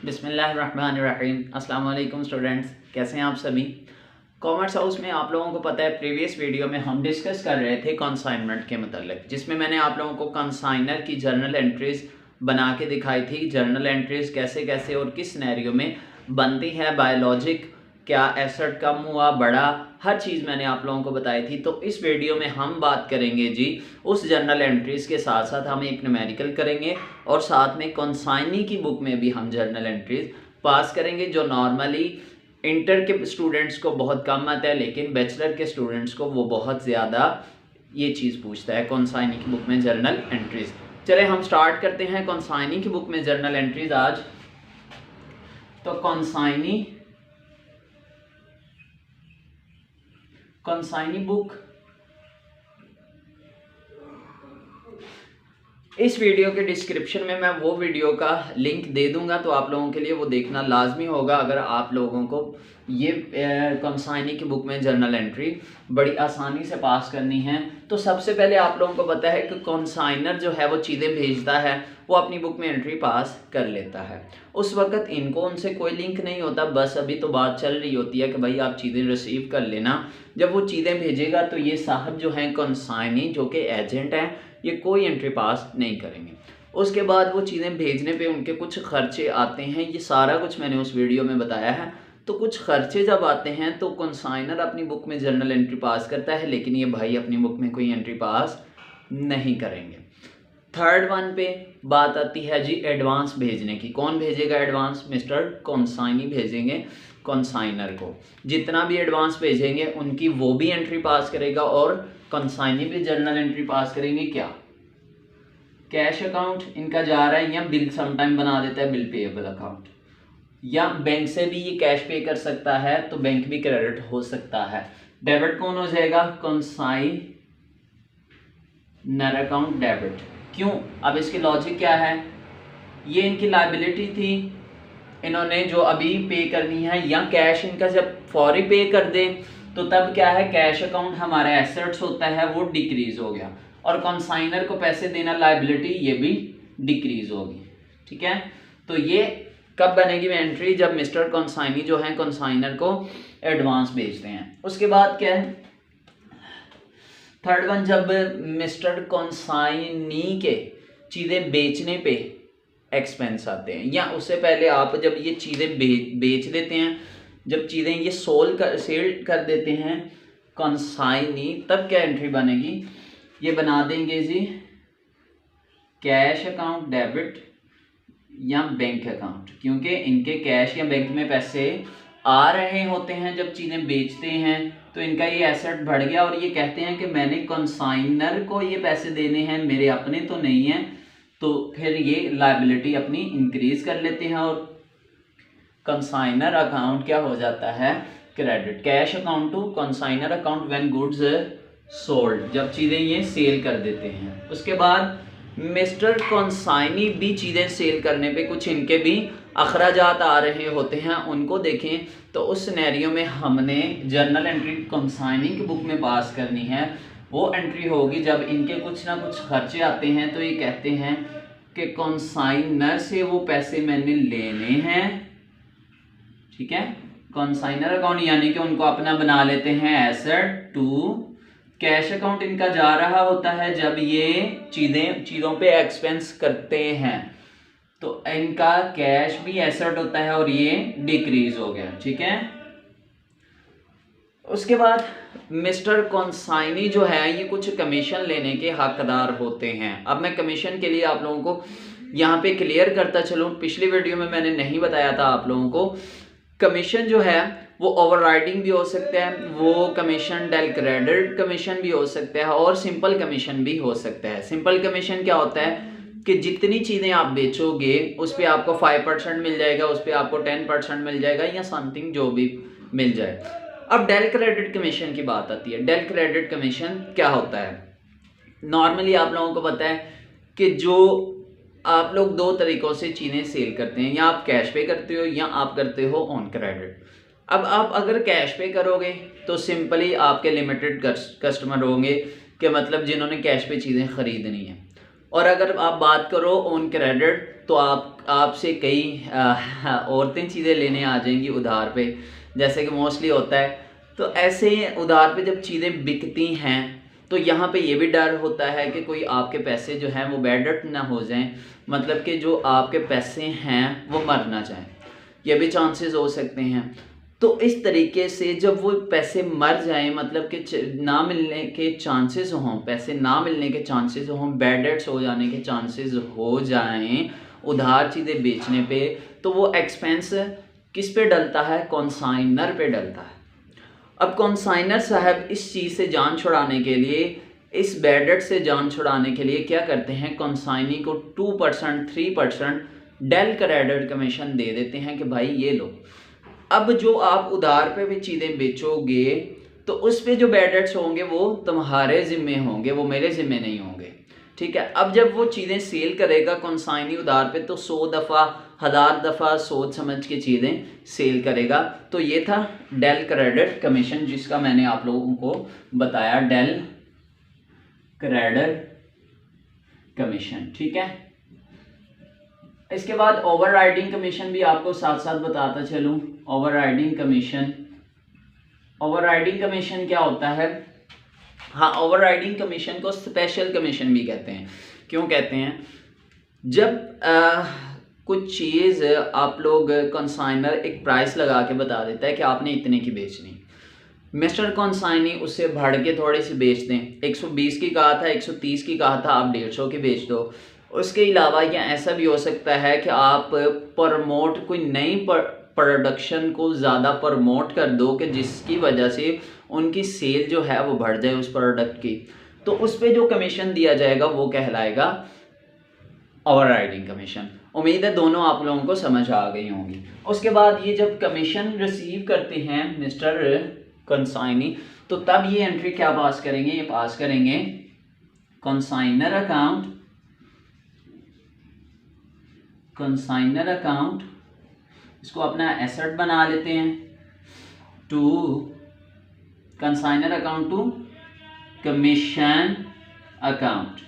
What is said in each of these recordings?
बिस्मिल्लाहिर्रहमानिर्रहीम। अस्सलाम वालेकुम स्टूडेंट्स, कैसे हैं आप सभी। कॉमर्स हाउस में आप लोगों को पता है प्रीवियस वीडियो में हम डिस्कस कर रहे थे कंसाइनमेंट के मतलब, जिसमें मैंने आप लोगों को कंसाइनर की जर्नल एंट्रीज बना के दिखाई थी। जर्नल एंट्रीज कैसे कैसे और किस सिनेरियो में बनती है, बायोलॉजिक क्या एसेट कम हुआ बढ़ा, हर चीज़ मैंने आप लोगों को बताई थी। तो इस वीडियो में हम बात करेंगे जी उस जर्नल एंट्रीज़ के साथ साथ हम एक न्यूमेरिकल करेंगे और साथ में कंसाइनी की बुक में भी हम जर्नल एंट्रीज पास करेंगे, जो नॉर्मली इंटर के स्टूडेंट्स को बहुत कम आता है, लेकिन बैचलर के स्टूडेंट्स को वो बहुत ज़्यादा ये चीज़ पूछता है कंसाइनी की बुक में जर्नल एंट्रीज। चले हम स्टार्ट करते हैं कंसाइनी की बुक में जर्नल एंट्रीज आज। तो कंसाइनी बुक इस वीडियो के डिस्क्रिप्शन में मैं वो वीडियो का लिंक दे दूंगा, तो आप लोगों के लिए वो देखना लाजमी होगा अगर आप लोगों को ये कंसाइनी की बुक में जर्नल एंट्री बड़ी आसानी से पास करनी है। तो सबसे पहले आप लोगों को पता है कि कंसाइनर जो है वो चीज़ें भेजता है, वो अपनी बुक में एंट्री पास कर लेता है। उस वक्त इनको उनसे कोई लिंक नहीं होता, बस अभी तो बात चल रही होती है कि भाई आप चीज़ें रिसीव कर लेना। जब वो चीज़ें भेजेगा तो ये साहब जो हैं कंसाइनी, जो कि एजेंट हैं, ये कोई एंट्री पास नहीं करेंगे। उसके बाद वो चीज़ें भेजने पे उनके कुछ खर्चे आते हैं, ये सारा कुछ मैंने उस वीडियो में बताया है। तो कुछ खर्चे जब आते हैं तो कंसाइनर अपनी बुक में जर्नल एंट्री पास करता है, लेकिन ये भाई अपनी बुक में कोई एंट्री पास नहीं करेंगे। थर्ड वन पे बात आती है जी एडवांस भेजने की। कौन भेजेगा एडवांस? मिस्टर कंसाइनी भेजेंगे कंसाइनर को। जितना भी एडवांस भेजेंगे उनकी वो भी एंट्री पास करेगा और कंसाइनी भी जर्नल एंट्री पास करेंगे। क्या कैश अकाउंट इनका जा रहा है, या बिल समटाइम बना देता है बिल पेएबल अकाउंट, या बैंक से भी ये कैश पे कर सकता है तो बैंक भी क्रेडिट हो सकता है। डेबिट कौन हो जाएगा? Consignor account debit. क्यों? अब इसकी लॉजिक क्या है, ये इनकी लायबिलिटी थी, इन्होंने जो अभी पे करनी है, या कैश इनका जब फौरी पे कर दे तो तब क्या है, कैश अकाउंट हमारा एसेट्स होता है वो डिक्रीज हो गया, और कंसाइनर को पैसे देना लायबिलिटी, ये भी डिक्रीज होगी। ठीक है, तो ये कब बनेगी एंट्री? जब मिस्टर कंसाइनी जो है कंसाइनर को एडवांस भेजते हैं। उसके बाद क्या है, थर्ड वन, जब मिस्टर कंसाइनी के चीज़ें बेचने पे एक्सपेंस आते हैं, या उससे पहले आप जब ये चीज़ें बेच देते हैं, जब चीज़ें ये सेल कर देते हैं कंसाइनी, तब क्या एंट्री बनेगी? ये बना देंगे जी कैश अकाउंट डेबिट या बैंक अकाउंट, क्योंकि इनके कैश या बैंक में पैसे आ रहे होते हैं जब चीज़ें बेचते हैं, तो इनका ये एसेट बढ़ गया और ये कहते हैं कि मैंने कंसाइनर को ये पैसे देने हैं, मेरे अपने तो नहीं हैं, तो फिर ये लायबिलिटी अपनी इंक्रीज कर लेते हैं और कंसाइनर अकाउंट क्या हो जाता है? Credit. Cash account to consignor account when goods sold, जब चीज़ें ये सेल कर देते हैं। उसके बाद मिस्टर कंसाइनी भी चीज़ें सेल करने पे कुछ इनके भी अखराजात आ रहे होते हैं, उनको देखें। तो उस सिनेरियो में हमने जर्नल एंट्री कंसाइनी की बुक में पास करनी है। वो एंट्री होगी जब इनके कुछ ना कुछ खर्चे आते हैं, तो ये कहते हैं कि कंसाइनर से वो पैसे मैंने लेने हैं। ठीक है, कंसाइनर अकाउंट यानी कि उनको अपना बना लेते हैं एसेट टू कैश अकाउंट इनका जा रहा होता है जब ये चीज़ों पे एक्सपेंस करते हैं, तो इनका कैश भी एसेट होता है और ये डिक्रीज हो गया। ठीक है, उसके बाद मिस्टर कंसाइनी जो है ये कुछ कमीशन लेने के हकदार होते हैं। अब मैं कमीशन के लिए आप लोगों को यहाँ पे क्लियर करता चलूँ, पिछली वीडियो में मैंने नहीं बताया था आप लोगों को। कमीशन जो है वो ओवरराइडिंग भी हो सकता है, वो कमीशन डेल क्रेडिट कमीशन भी हो सकता है, और सिंपल कमीशन भी हो सकता है। सिंपल कमीशन क्या होता है कि जितनी चीज़ें आप बेचोगे उस पर आपको 5% मिल जाएगा, उस पर आपको 10% मिल जाएगा, या समथिंग जो भी मिल जाए। अब डेल क्रेडिट कमीशन की बात आती है। डेल क्रेडिट कमीशन क्या होता है? नॉर्मली आप लोगों को पता है कि जो आप लोग दो तरीक़ों से चीज़ें सेल करते हैं, या आप कैश पे करते हो या आप करते हो ऑन क्रेडिट। अब आप अगर कैश पे करोगे तो सिंपली आपके लिमिटेड कस्टमर होंगे, कि मतलब जिन्होंने कैश पे चीज़ें ख़रीदनी है। और अगर आप बात करो ऑन क्रेडिट तो आपसे कई औरतें चीज़ें लेने आ जाएंगी उधार पे, जैसे कि मोस्टली होता है। तो ऐसे उधार पे जब चीज़ें बिकती हैं तो यहाँ पे ये भी डर होता है कि कोई आपके पैसे जो हैं वो बैड डेट ना हो जाएं, मतलब कि जो आपके पैसे हैं वो मर ना जाएं, ये भी चांसेस हो सकते हैं। तो इस तरीके से जब वो पैसे मर जाएं, मतलब कि ना मिलने के चांसेस हों, पैसे ना मिलने के चांसेस हों, बैड डेट्स हो जाने के चांसेस हो जाएं उधार चीज़ें बेचने पे, तो वो एक्सपेंस किस पे डलता है? कॉन्साइनर पे डलता है। अब कॉन्साइनर साहब इस चीज़ से जान छुड़ाने के लिए, इस बैड डेट से जान छुड़ाने के लिए क्या करते हैं, कॉन्साइनी को 2% 3% डेल क्रेडिट कमीशन दे देते हैं कि भाई ये लो। अब जो आप उधार पे भी चीज़ें बेचोगे तो उस पे जो बैड डेट्स होंगे वो तुम्हारे ज़िम्मे होंगे, वो मेरे ज़िम्मे नहीं होंगे, ठीक है। अब जब वो चीज़ें सेल करेगा कॉन्साइनी उधार पे तो 100 दफ़ा 1000 दफ़ा सोच समझ के चीज़ें सेल करेगा। तो ये था डेल क्रेडिट कमीशन, जिसका मैंने आप लोगों को बताया, डेल क्रेडिट कमीशन, ठीक है। इसके बाद ओवरराइडिंग कमीशन भी आपको साथ साथ बताता चलूँ। ओवरराइडिंग कमीशन, ओवरराइडिंग कमीशन क्या होता है? हाँ, ओवरराइडिंग कमीशन को स्पेशल कमीशन भी कहते हैं। क्यों कहते हैं? जब कुछ चीज़ आप लोग, कंसाइनर एक प्राइस लगा के बता देता है कि आपने इतने की बेचनी, मिस्टर कंसाइनी उससे बढ़ के थोड़ी सी बेच दें, 120 की कहा था 130 की कहा था, आप 150 की बेच दो। उसके अलावा या ऐसा भी हो सकता है कि आप प्रमोट, कोई नई प्रोडक्शन को ज़्यादा प्रमोट कर दो कि जिसकी वजह से उनकी सेल जो है वो बढ़ जाए उस प्रोडक्ट की, तो उस पर जो कमीशन दिया जाएगा वो कहलाएगा ओवरराइडिंग कमीशन। उम्मीद है दोनों आप लोगों को समझ आ गई होंगी। उसके बाद ये जब कमीशन रिसीव करते हैं मिस्टर कंसाइनी, तो तब ये एंट्री क्या पास करेंगे? ये पास करेंगे कंसाइनर अकाउंट, कंसाइनर अकाउंट, इसको अपना एसेट बना लेते हैं, to consignor account to commission account,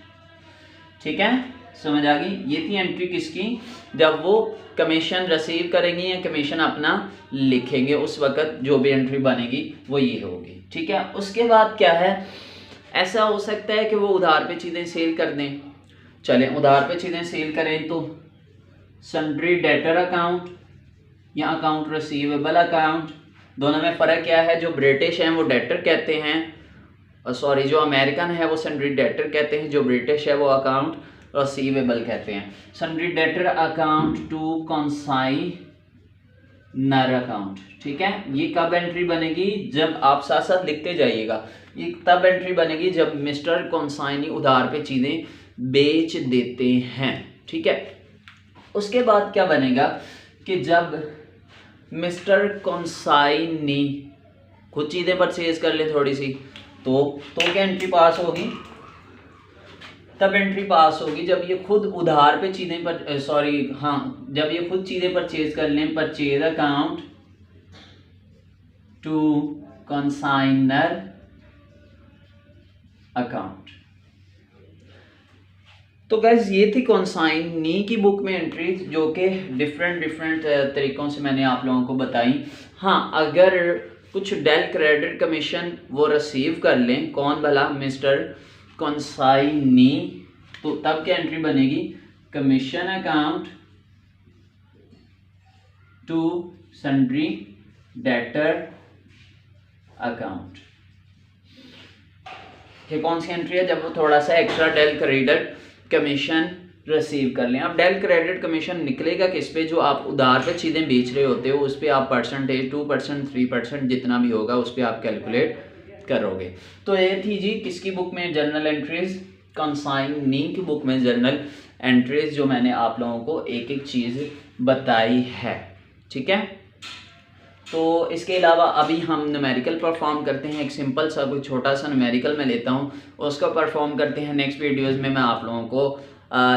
ठीक है, समझ आ गई। ये थी एंट्री किसकी? जब वो कमीशन रिसीव करेंगे या कमीशन अपना लिखेंगे उस वक्त जो भी एंट्री बनेगी वो ये होगी, ठीक है। उसके बाद क्या है, ऐसा हो सकता है कि वो उधार पे चीज़ें सेल कर दें। चलें, उधार पे चीज़ें सेल करें तो सन्ड्री डेटर अकाउंट या अकाउंट रिसीवेबल अकाउंट, दोनों में फ़र्क क्या है? जो ब्रिटिश हैं वो डेटर कहते हैं, सॉरी जो अमेरिकन है वो सन्ड्री डेटर कहते हैं, जो ब्रिटिश है वो अकाउंट रिसीवेबल कहते हैं। Sundry debtor account to consignor account, ठीक है। ये कब एंट्री बनेगी? जब आप साथ साथ लिखते जाइएगा, ये तब एंट्री बनेगी जब मिस्टर कंसाइनी उधार पे चीज़ें बेच देते हैं, ठीक है। उसके बाद क्या बनेगा कि जब मिस्टर कंसाइनी खुद चीज़ें परचेज कर ले थोड़ी सी, तो क्या एंट्री पास होगी? तब एंट्री पास होगी जब ये खुद उधार पे चीज़ें जब ये खुद चीज़ें परचेज कर लें, purchase account to consignor account. तो गाइस ये थी कंसाइनी की बुक में एंट्री, जो कि डिफरेंट तरीक़ों से मैंने आप लोगों को बताई। हाँ, अगर कुछ डेल क्रेडिट कमीशन वो रिसीव कर लें, कौन भला? मिस्टर कंसाइनी, तो तब क्या एंट्री बनेगी? Commission account to sundry debtor account. ये कौन सी एंट्री है? जब वो थोड़ा सा extra del credit commission receive कर लें। अब डेल क्रेडिट कमीशन निकलेगा किस पे? जो आप उधार पे चीज़ें बेच रहे होते हो उस पर आप परसेंटेज 2% 3% जितना भी होगा उस पर आप कैलकुलेट करोगे। तो ये थी जी किसकी बुक में? जर्नल एंट्रीज, कंसाइनी की बुक में जर्नल एंट्रीज, जो मैंने आप लोगों को एक एक चीज़ बताई है, ठीक है। तो इसके अलावा अभी हम न्यूमेरिकल परफॉर्म करते हैं, एक सिंपल सा कोई छोटा सा न्यूमेरिकल मैं लेता हूँ, उसका परफॉर्म करते हैं। नेक्स्ट वीडियोज़ में मैं आप लोगों को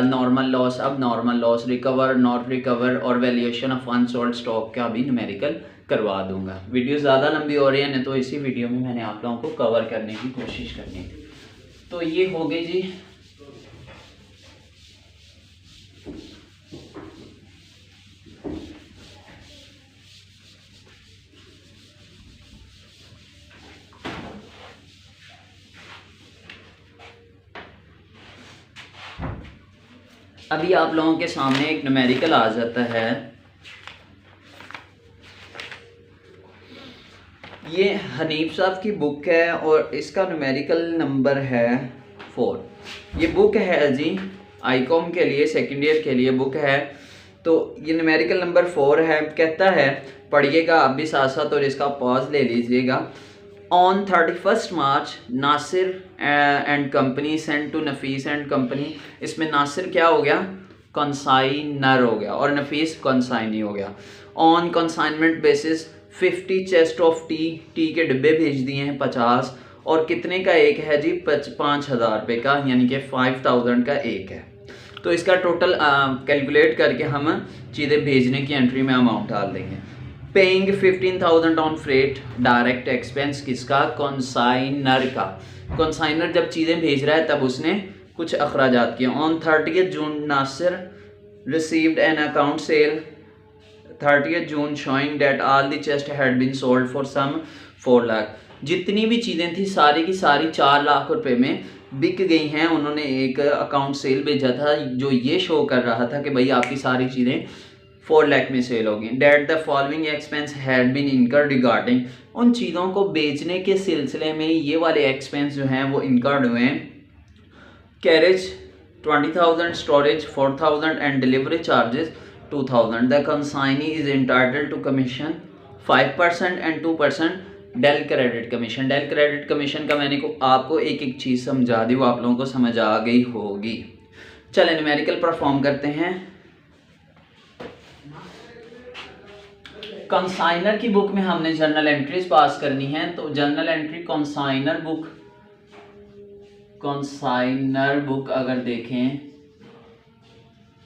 नॉर्मल लॉस, अब normal loss, recover, not recover और वैल्यूएशन ऑफ अनसोल्ड स्टॉक का भी न्यूमेरिकल करवा दूंगा। वीडियो ज़्यादा लंबी हो रही है ना, तो इसी वीडियो में मैंने आप लोगों को कवर करने की कोशिश करनी थी। तो ये हो गई जी अभी आप लोगों के सामने एक न्यूमेरिकल आ जाता है। ये हनीफ साहब की बुक है और इसका न्यूमेरिकल नंबर है 4। ये बुक है जी आईकॉम के लिए, सेकेंड ईयर के लिए बुक है। तो ये न्यूमेरिकल नंबर 4 है। कहता है, पढ़िएगा आप भी साथ साथ और इसका पॉज ले लीजिएगा। On 31 March Nasir and company send to Nafees and company. इसमें नासिर क्या हो गया, कंसाइनर हो गया, और नफीस कंसाइनी हो गया। On consignment basis 50 chest of T के डिब्बे भेज दिए हैं 50, और कितने का एक है जी, 5,000 रुपये का, यानी कि 5,000 का एक है। तो इसका टोटल कैलकुलेट करके हम चीज़ें भेजने की एंट्री में अमाउंट डाल देंगे। Paying 15,000 on freight, direct expense किसका, कंसाइनर का। कंसाइनर जब चीज़ें भेज रहा है तब उसने कुछ अखराजात किए। On 30 June Nasir received an account sale 30 June showing that all the chest had been sold for some 4 lakh. जितनी भी चीज़ें थी सारी की सारी 4 लाख रुपए में बिक गई हैं। उन्होंने एक अकाउंट सेल भेजा था जो ये शो कर रहा था कि भाई आपकी सारी चीज़ें 4 लाख में सेल होगी। That the following expense had been incurred regarding, उन चीज़ों को बेचने के सिलसिले में ये वाले एक्सपेंस जो हैं वो इनकर्ड हुए हैं। Carriage 20,000, storage 4,000 and delivery charges 2,000। The consignee is entitled to commission 5% and 2% del credit commission. Del credit commission का मैंने आपको एक एक चीज़ समझा दी, वो आप लोगों को समझ आ गई होगी। चलें न्यूमेरिकल परफॉर्म करते हैं। कंसाइनर की बुक में हमने जर्नल एंट्रीज पास करनी है। तो जर्नल एंट्री कंसाइनर बुक अगर देखें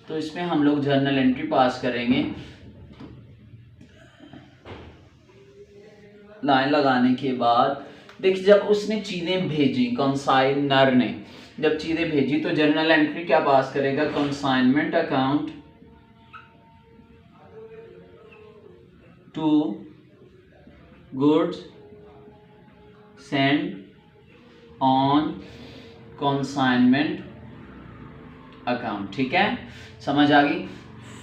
तो इसमें हम लोग जर्नल एंट्री पास करेंगे। लाइन लगाने के बाद देखिए, जब उसने चीज़ें भेजी, कंसाइनर ने जब चीज़ें भेजी तो जर्नल एंट्री क्या पास करेगा, consignment account to goods send on consignment account. ठीक है, समझ आ गई।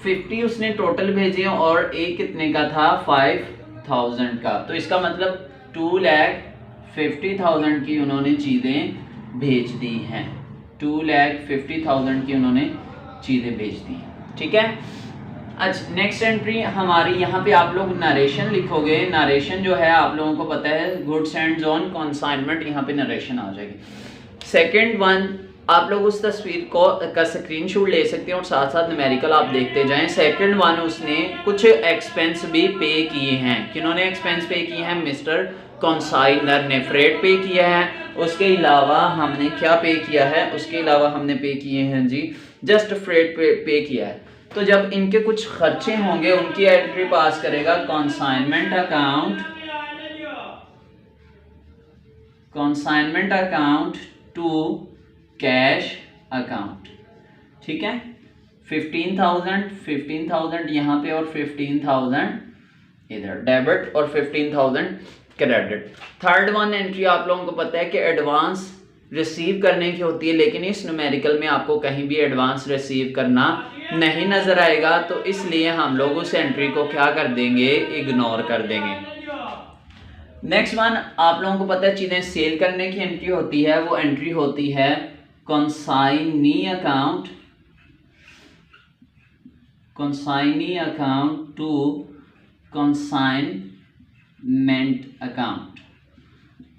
50 उसने टोटल भेजे और एक कितने का था, 5,000 का। तो इसका मतलब 2,50,000 की उन्होंने चीज़ें भेज दी हैं। 2,50,000 की उन्होंने चीज़ें भेज दी हैं। ठीक है, अच्छा नेक्स्ट एंट्री हमारी यहाँ पे आप लोग नरेशन लिखोगे। नरेशन जो है आप लोगों को पता है, गुड्स एंड ऑन कंसाइनमेंट, यहाँ पे नरेशन आ जाएगी। सेकंड वन, आप लोग उस तस्वीर को का स्क्रीनशॉट ले सकते हैं और साथ साथ न्यूमेरिकल आप देखते जाएं। सेकंड वन, उसने कुछ एक्सपेंस भी पे किए हैं। किन्होंने एक्सपेंस पे किए हैं, मिस्टर कंसाइनर ने फ्रेट पे किया है। उसके अलावा हमने क्या पे किया है, उसके अलावा हमने पे किए हैं जी जस्ट फ्रेट पे किया है। तो जब इनके कुछ खर्चे होंगे उनकी एंट्री पास करेगा consignment account to cash account. ठीक है, 15,000 यहाँ पे और 15,000 इधर डेबिट और 15,000 क्रेडिट। थर्ड वन एंट्री आप लोगों को पता है कि एडवांस रिसीव करने की होती है, लेकिन इस न्यूमेरिकल में आपको कहीं भी एडवांस रिसीव करना नहीं नजर आएगा, तो इसलिए हम लोग उस एंट्री को क्या कर देंगे, इग्नोर कर देंगे। नेक्स्ट वन, आप लोगों को पता है चीजें सेल करने की एंट्री होती है, वो एंट्री होती है consignee account to consignment account.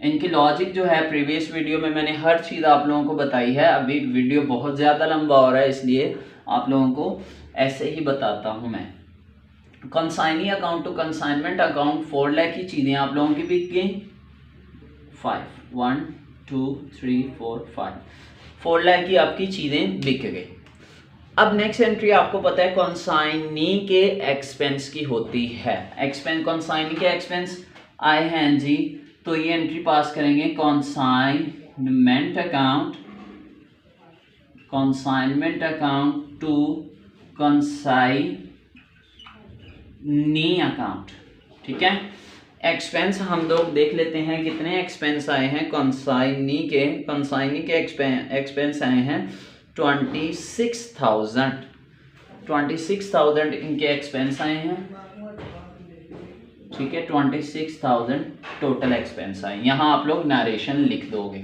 इनकी लॉजिक जो है प्रीवियस वीडियो में मैंने हर चीज़ आप लोगों को बताई है। अभी वीडियो बहुत ज़्यादा लंबा हो रहा है, इसलिए आप लोगों को ऐसे ही बताता हूँ मैं। Consignee account to consignment account, 4 lakh की चीज़ें आप लोगों की बिक गई, 1 2 3 4 5, 4 लाख की आपकी चीज़ें बिक गई। अब नेक्स्ट एंट्री आपको पता है कंसाइनी के एक्सपेंस की होती है। कंसाइनी के एक्सपेंस आए हैं जी, तो ये एंट्री पास करेंगे consignment account to consignee account. ठीक है, एक्सपेंस हम लोग देख लेते हैं कितने एक्सपेंस आए हैं कंसाइनी के एक्सपेंस आए हैं 26,000 इनके एक्सपेंस आए हैं, ठीक है। 26,000 टोटल एक्सपेंस आए। यहाँ आप लोग नरेशन लिख दोगे।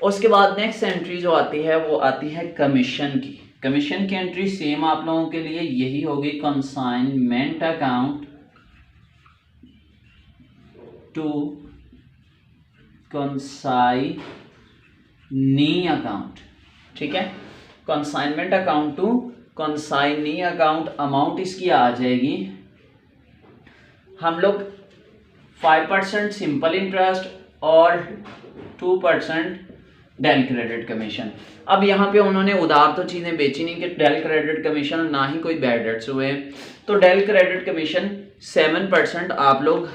उसके बाद नेक्स्ट एंट्री जो आती है वो आती है कमीशन की। कमीशन की एंट्री सेम आप लोगों के लिए यही होगी, consignment account to consignee account, ठीक है। Consignment account to consignee account, amount इसकी आ जाएगी, हम लोग 5% सिंपल इंटरेस्ट और 2% डेल क्रेडिट कमीशन। अब यहाँ पे उन्होंने उधार तो चीज़ें बेची नहीं कि डेल क्रेडिट कमीशन, ना ही कोई बैड डेट्स हुए, तो डेल क्रेडिट कमीशन 7% आप लोग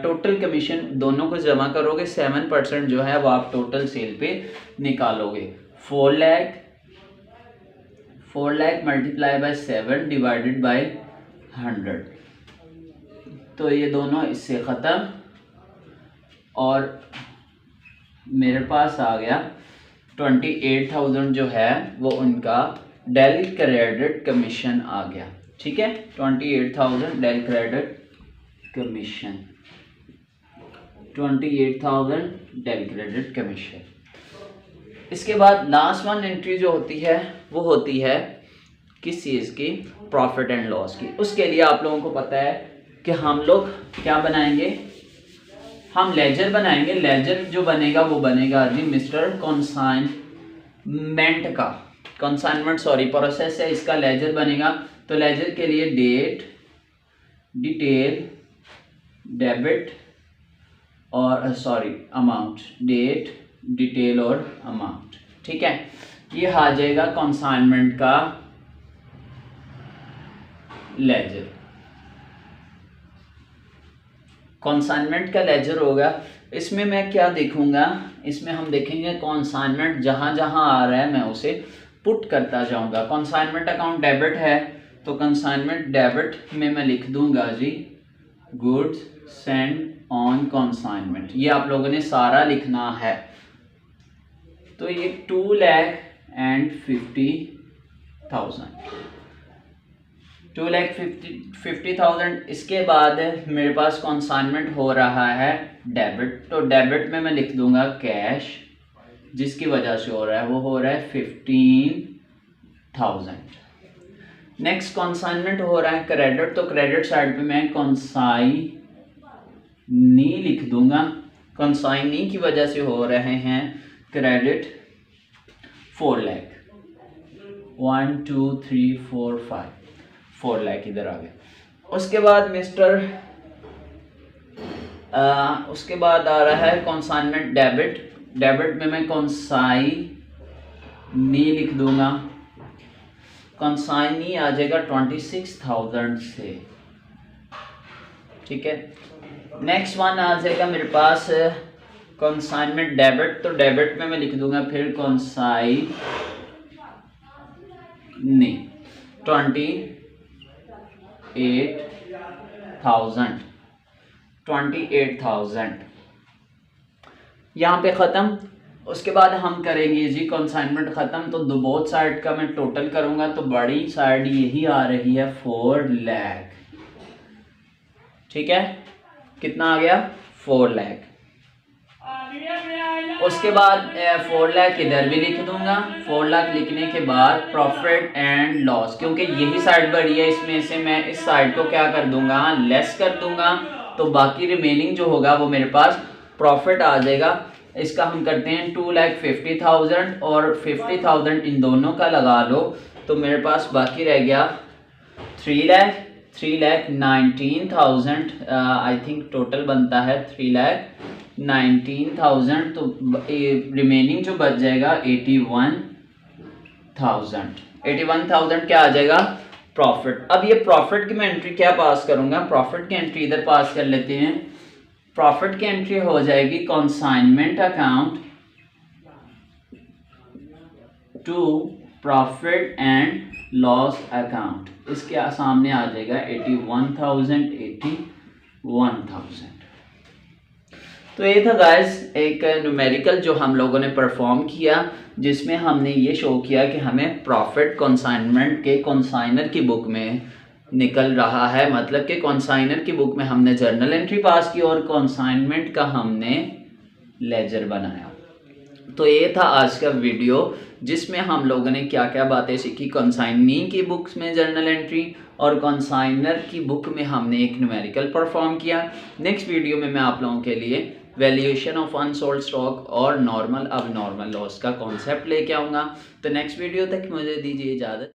टोटल कमीशन दोनों को जमा करोगे, 7% जो है वो आप टोटल सेल पे निकालोगे। 4 lakh multiply by 7 divided by 100, तो ये दोनों इससे ख़त्म और मेरे पास आ गया 28,000 जो है वो उनका डेल क्रेडिट कमीशन आ गया, ठीक है। 28,000 del credit commission, 28,000 del credit commission. इसके बाद लास्ट वन एंट्री जो होती है वो होती है किस चीज़ की, प्रॉफिट एंड लॉस की। उसके लिए आप लोगों को पता है कि हम लोग क्या बनाएंगे, हम लेजर बनाएंगे। लेजर जो बनेगा वो बनेगा जी मिस्टर कंसाइनमेंट का, कंसाइनमेंट सॉरी प्रोसेस है, इसका लेजर बनेगा। तो लेजर के लिए डेट, डिटेल, डेबिट और सॉरी अमाउंट, डेट, डिटेल और अमाउंट, ठीक है। ये आ जाएगा कंसाइनमेंट का लेजर। कंसाइनमेंट का लेजर होगा, इसमें मैं क्या देखूंगा, इसमें हम देखेंगे कंसाइनमेंट जहां जहां आ रहा है मैं उसे पुट करता जाऊंगा। कंसाइनमेंट अकाउंट डेबिट है तो कंसाइनमेंट डेबिट में मैं लिख दूंगा जी गुड्स सेंड ऑन कंसाइनमेंट, ये आप लोगों ने सारा लिखना है। तो ये 2,50,000, 2,50,000। इसके बाद मेरे पास कंसाइनमेंट हो रहा है डेबिट, तो डेबिट में मैं लिख दूंगा कैश, जिसकी वजह से हो रहा है वो हो रहा है 15,000। नेक्स्ट कंसाइनमेंट हो रहा है क्रेडिट, तो क्रेडिट साइड पे मैं कंसाइनी लिख दूंगा। कंसाइनी की वजह से हो रहे हैं क्रेडिट 4 लाख, 1 2 3 4 5, 4 लाख इधर आ गया। उसके बाद उसके बाद आ रहा है कंसाइनमेंट डेबिट, डेबिट में मैं कंसाइनी लिख दूंगा। कंसाइनी आ जाएगा 26,000 से, ठीक है। नेक्स्ट वन आ जाएगा मेरे पास कंसाइनमेंट डेबिट, तो डेबिट में मैं लिख दूंगा फिर कंसाइनी 28,000 यहाँ पे ख़त्म। उसके बाद हम करेंगे जी कंसाइनमेंट ख़त्म, तो दो बोथ साइड का मैं टोटल करूँगा, तो बड़ी साइड यही आ रही है 4 लाख, ठीक है। कितना आ गया 4 लाख। उसके बाद 4 लाख इधर भी लिख दूंगा। 4 लाख लिखने के बाद प्रॉफिट एंड लॉस, क्योंकि यही साइड बड़ी है, इसमें से मैं इस साइड को क्या कर दूंगा, लेस कर दूंगा, तो बाकी रिमेनिंग जो होगा वो मेरे पास प्रॉफिट आ जाएगा। इसका हम करते हैं 2,50,000 और 50,000 इन दोनों का लगा लो, तो मेरे पास बाकी रह गया 3,19,000 आई थिंक टोटल बनता है 3,19,000, तो रिमेनिंग जो बच जाएगा 81,000 क्या आ जाएगा प्रॉफिट। अब ये प्रॉफिट की मैं एंट्री क्या पास करूंगा, प्रॉफिट की एंट्री इधर पास कर लेते हैं। प्रॉफिट की एंट्री हो जाएगी consignment account to profit and loss account, इसके सामने आ जाएगा 81,000। तो ये था गाइस एक न्यूमेरिकल जो हम लोगों ने परफॉर्म किया, जिसमें हमने ये शो किया कि हमें प्रॉफिट कंसाइनमेंट के कंसाइनर की बुक में निकल रहा है, मतलब कि कंसाइनर की बुक में हमने जर्नल एंट्री पास की और कंसाइनमेंट का हमने लेजर बनाया। तो ये था आज का वीडियो, जिसमें हम लोगों ने क्या क्या बातें सीखी। कंसाइनी की बुक्स में जर्नल एंट्री और कंसाइनर की बुक में हमने एक न्यूमेरिकल परफॉर्म किया। नेक्स्ट वीडियो में मैं आप लोगों के लिए वैल्यूएशन ऑफ अनसोल्ड स्टॉक और नॉर्मल अब नॉर्मल लॉस का कॉन्सेप्ट लेके आऊँगा। तो नेक्स्ट वीडियो तक मुझे दीजिए इजाज़त।